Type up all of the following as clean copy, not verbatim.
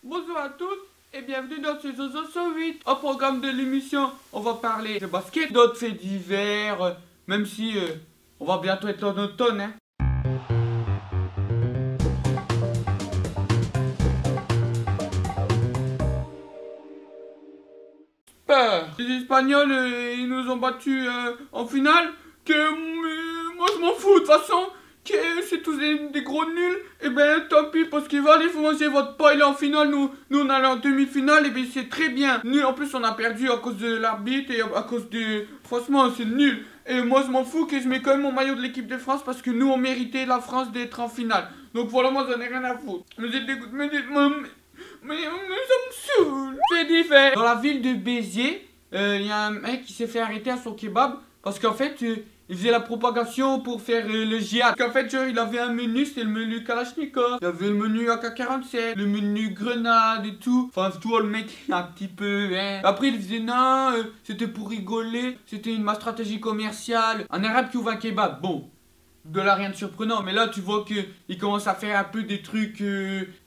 Bonjour à tous et bienvenue dans ce Zozo 108. Au programme de l'émission, on va parler de basket, d'autres faits divers, même si on va bientôt être en automne. Hein. Les Espagnols, ils nous ont battus en finale. Moi je m'en fous de toute façon. Que c'est tous des gros nuls. Et ben tant pis parce qu'il va aller manger votre pain. Il est en finale. Nous on allait en demi-finale. Et ben c'est très bien. Nul. En plus on a perdu à cause de l'arbitre et à cause de... Franchement c'est nul. Et moi je m'en fous que je mets quand même mon maillot de l'équipe de France parce que nous on méritait la France d'être en finale. Donc voilà, moi j'en ai rien à foutre. Mais j'ai dégoûté. Mais ça me saoule. C'est différent. Dans la ville de Béziers, il y a un mec qui s'est fait arrêter à son kebab parce qu'en fait il faisait la propagation pour faire le djihad. En fait genre il avait un menu, c'était le menu Kalachnikov. Il y avait le menu AK-47, le menu grenade et tout. Enfin tout le mec un petit peu hein. Après il faisait non, c'était pour rigoler. C'était ma stratégie commerciale. Un arabe qui ouvre un kebab, bon. De là rien de surprenant, mais là tu vois qu'il commence à faire un peu des trucs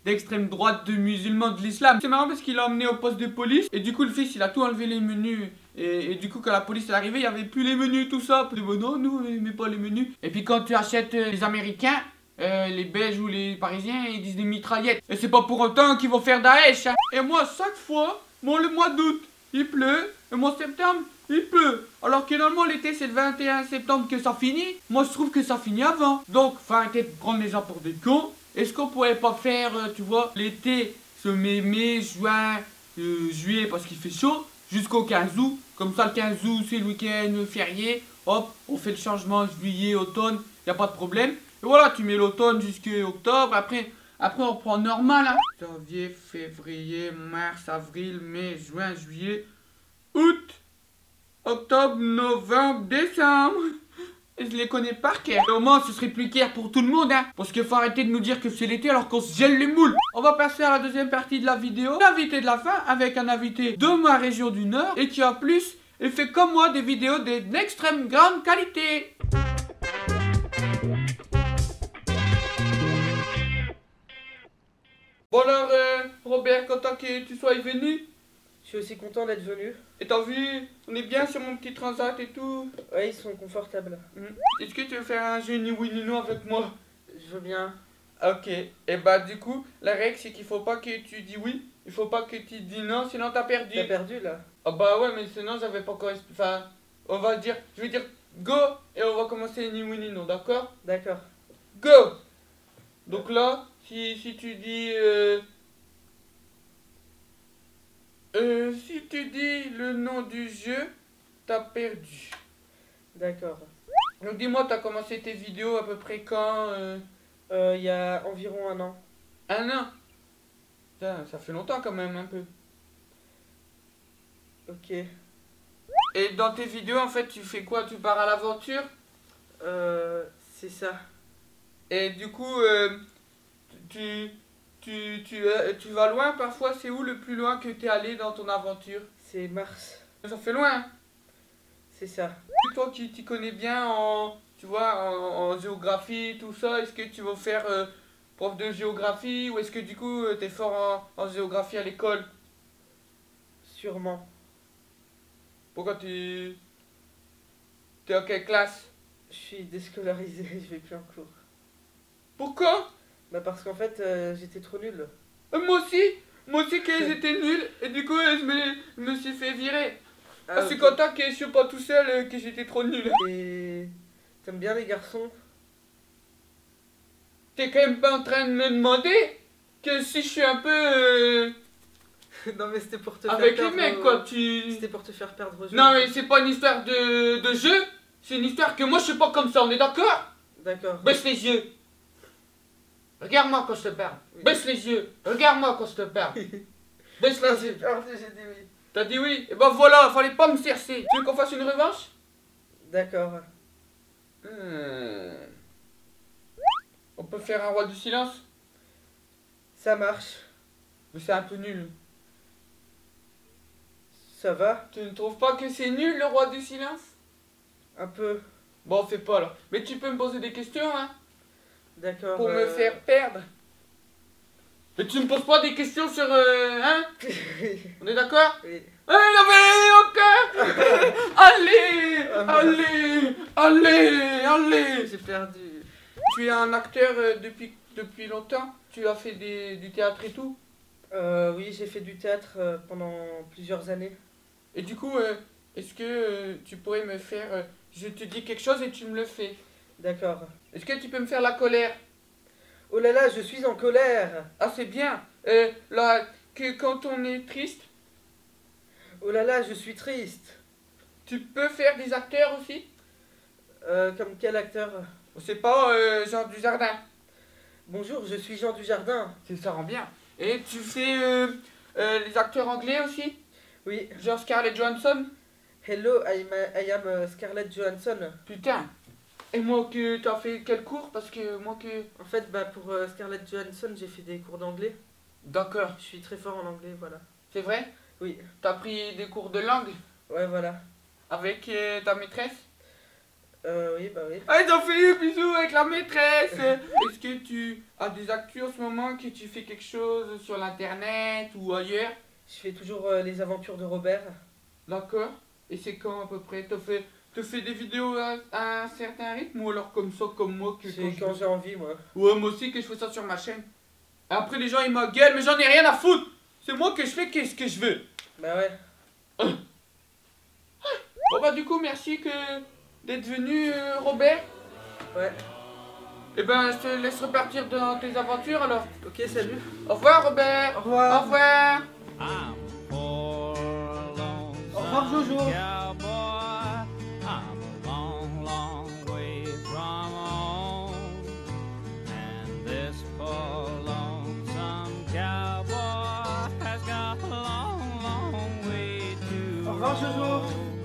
d'extrême droite, de musulmans, de l'islam. C'est marrant parce qu'il l'a emmené au poste de police et du coup le fils il a tout enlevé les menus et du coup quand la police est arrivée il n'y avait plus les menus tout ça. Puis, bon, non nous on met pas les menus. Et puis quand tu achètes les Américains, les Belges ou les Parisiens ils disent des mitraillettes. Et c'est pas pour autant qu'ils vont faire Daesh hein. Et moi chaque fois, bon le mois d'août il pleut, et le mois de septembre il pleut. Alors que normalement l'été c'est le 21 septembre que ça finit. Moi je trouve que ça finit avant. Donc faut arrêter de prendre les gens pour des cons. Est-ce qu'on pourrait pas faire, tu vois, l'été, ce mai, juin, juillet parce qu'il fait chaud, jusqu'au 15 août. Comme ça le 15 août c'est le week-end férié. Hop, on fait le changement juillet, automne, y a pas de problème. Et voilà, tu mets l'automne jusqu'à octobre. Après on reprend normal. Hein. Janvier, février, mars, avril, mai, juin, juillet, août. Octobre, novembre, décembre. Je les connais par cœur. Et au moins ce serait plus clair pour tout le monde hein. Parce qu'il faut arrêter de nous dire que c'est l'été alors qu'on se gèle les moules. On va passer à la deuxième partie de la vidéo. L'invité de la fin avec un invité de ma région du Nord. Et qui en plus fait comme moi des vidéos d'extrême grande qualité. Bon alors Robert, content que tu sois venu. Je suis aussi content d'être venu. Et t'as vu, on est bien sur mon petit transat et tout. Ouais, ils sont confortables. Est-ce que tu veux faire un jeu ni oui ni non avec moi? Je veux bien. Ok, et bah du coup, la règle c'est qu'il faut pas que tu dis oui, il faut pas que tu dis non, sinon t'as perdu. T'as perdu là? Ah bah ouais, mais sinon j'avais pas encore... Enfin, on va dire, je vais dire go et on va commencer ni oui ni non, d'accord? D'accord. Go! Donc là, si tu dis... si tu dis le nom du jeu, t'as perdu. D'accord. Donc dis-moi, t'as commencé tes vidéos à peu près quand Il y a environ 1 an. Un an? Putain, ça fait longtemps quand même un peu. Ok. Et dans tes vidéos, en fait, tu fais quoi? Tu pars à l'aventure? C'est ça. Et du coup, tu vas loin parfois? C'est où le plus loin que t'es allé dans ton aventure? C'est Mars. Ça fait loin, hein? C'est ça. Toi qui t'y connais bien en, tu vois, en géographie, tout ça, est-ce que tu vas faire prof de géographie ou est-ce que du coup t'es fort en géographie à l'école? Sûrement. Pourquoi t'es en quelle classe? Je suis déscolarisé, je vais plus en cours. Pourquoi? Bah parce qu'en fait, j'étais trop nul. Moi aussi que j'étais nul et du coup je me suis fait virer. Ah, Je suis ok. content que je suis pas tout seul, que j'étais trop nul. Et t'aimes bien les garçons? T'es quand même pas en train de me demander que si je suis un peu Non mais c'était pour te faire avec les perdre. mecs quoi, tu... C'était pour te faire perdre au jeu. Non mais c'est pas une histoire de jeu, c'est une histoire que moi je suis pas comme ça, on est d'accord? D'accord. Baisse les yeux. Regarde-moi quand je te parle. Oui. Baisse les yeux. Regarde-moi quand je te parle. Baisse les J'ai yeux. perdu, j'ai dit oui. T'as dit oui? Et ben voilà, fallait pas me cercer. Tu veux qu'on fasse une revanche? D'accord. On peut faire un roi du silence? Ça marche. Mais c'est un peu nul. Ça va? Tu ne trouves pas que c'est nul le roi du silence? Un peu. Bon, on fait pas là. Mais tu peux me poser des questions, hein? D'accord. Pour me faire perdre. Mais tu me poses pas des questions sur... hein? On est d'accord? Oui. Non mais ok. Allez, allez. J'ai perdu. Tu es un acteur depuis longtemps? Tu as fait du théâtre et tout? Oui, j'ai fait du théâtre pendant plusieurs années. Et du coup, est-ce que tu pourrais me faire... je te dis quelque chose et tu me le fais. D'accord. Est-ce que tu peux me faire la colère? Oh là là, je suis en colère. Ah, c'est bien. Là, que quand on est triste, Oh là là, je suis triste. tu peux faire des acteurs aussi? Comme quel acteur? C'est pas Jean Dujardin. Bonjour, je suis Jean Dujardin. Ça rend bien. Et tu fais les acteurs anglais aussi? Oui. Genre Scarlett Johansson? Hello, I am Scarlett Johansson. Putain. Et moi que t'as fait quel cours? Parce que moi que... En fait, pour Scarlett Johansson, j'ai fait des cours d'anglais. D'accord. Je suis très fort en anglais, voilà. C'est vrai? Oui. T'as pris des cours de langue Ouais, voilà. avec ta maîtresse? Oui, bah oui. Ah, ils ont fait des bisous avec la maîtresse. Est-ce que tu as des actus en ce moment, que tu fais quelque chose sur l'internet ou ailleurs? Je fais toujours les aventures de Robert. D'accord. Et c'est quand à peu près? Te fais des vidéos à un certain rythme ou alors comme ça, comme moi que C'est quand j'ai envie, moi. Ouais, moi aussi que je fais ça sur ma chaîne. Après les gens ils m'engueulent, mais j'en ai rien à foutre. C'est moi que je fais qu'est-ce que je veux. Bah ouais. Bon bah du coup merci d'être venu Robert. Ouais. Et ben je te laisse repartir dans tes aventures alors. Ok, salut. Au revoir Robert. Au revoir. Au revoir. Au revoir, Jojo. Au revoir, Jojo.